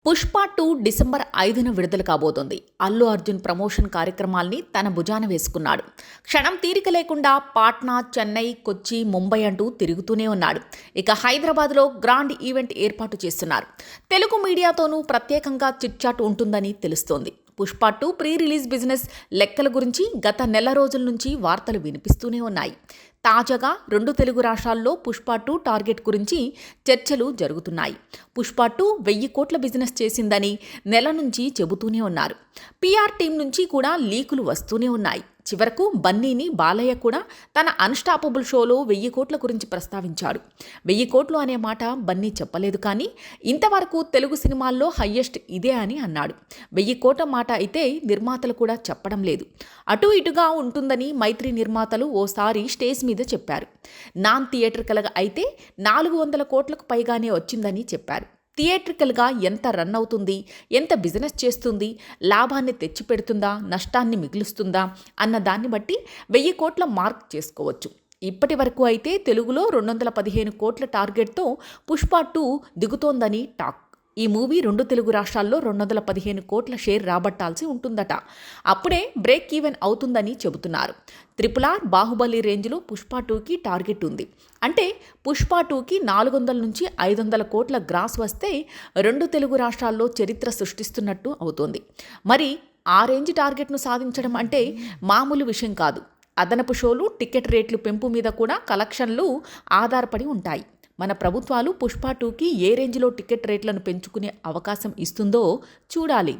Pushpa 2 December 5న విడుదల కాబోతోంది. Allu Arjun promotion కార్యక్రమాల్ని తన భుజాన వేసుకున్నాడు. క్షణం తీరిక లేకుండా పాట్నా, చెన్నై, కొచ్చి, ముంబై అంటూ తిరుగుతూనే ఉన్నాడు. ఇక హైదరాబాద్లో గ్రాండ్ ఈవెంట్ ఏర్పాటు చేస్తున్నారు. తెలుగు మీడియాతోనూ ప్రత్యేకంగా చిట్చాట్ ఉంటుందని తెలుస్తోంది. పుష్ప 2 ప్రీ రిలీజ్ బిజినెస్ లెక్కల గురించి గత నెల రోజుల నుంచి వార్తలు వినిపిస్తూనే ఉన్నాయి. తాజాగా 2 తెలుగు రాష్ట్రాల్లో పుష్ప 2 టార్గెట్ గురించి చర్చలు జరుగుతున్నాయి. పుష్ప 2 1000 కోట్ల బిజినెస్ చేసిందని నెల నుంచి చెబుతూనే ఉన్నారు. పీఆర్ టీం నుంచి కూడా లీకులు వస్తూనే ఉన్నాయి. చివరకు బన్నీని బాలయ్య కూడా తన అన్స్టాపబుల్ షోలో 1000 కోట్ల గురించి ప్రస్తావించాడు. 1000 కోట్లు అనే మాట బన్నీ చెప్పలేదు, కానీ ఇంతవరకు తెలుగు సినిమాల్లో హయ్యెస్ట్ ఇదే అని అన్నాడు. 1000 కోట్ల మాట అయితే నిర్మాతలు కూడా చెప్పడం లేదు. అటు ఇటుగా ఉంటుందని మైత్రి నిర్మాతలు ఓసారి స్టేజ్ మీద చెప్పారు. నాన్ థియేట్రికల్గా అయితే 400 కోట్లకు పైగానే వచ్చిందని చెప్పారు. థియేట్రికల్గా ఎంత రన్ అవుతుంది, ఎంత బిజినెస్ చేస్తుంది, లాభాన్ని తెచ్చిపెడుతుందా, నష్టాన్ని మిగులుస్తుందా అన్న దాన్ని బట్టి 1000 కోట్ల మార్క్ చేసుకోవచ్చు. ఇప్పటి వరకు అయితే తెలుగులో 215 కోట్ల టార్గెట్తో పుష్ప 2 దిగుతోందని టాక్. ఈ మూవీ 2 తెలుగు రాష్ట్రాల్లో 215 కోట్ల షేర్ రాబట్టాల్సి ఉంటుందట. అప్పుడే బ్రేక్ ఈవెన్ అవుతుందని చెబుతున్నారు. RRR, బాహుబలి రేంజ్లో పుష్ప 2కి టార్గెట్ ఉంది. అంటే పుష్ప 2కి 400 నుంచి 500 కోట్ల గ్రాస్ వస్తే 2 తెలుగు రాష్ట్రాల్లో చరిత్ర సృష్టిస్తున్నట్టు అవుతోంది. మరి ఆ రేంజ్ టార్గెట్ను సాధించడం అంటే మామూలు విషయం కాదు. అదనపు షోలు, టికెట్ రేట్లు పెంపు మీద కూడా కలెక్షన్లు ఆధారపడి ఉంటాయి. మన ప్రభుత్వాలు పుష్ప 2కి ఏ రేంజ్లో టికెట్ రేట్లను పెంచుకునే అవకాశం ఇస్తుందో చూడాలి.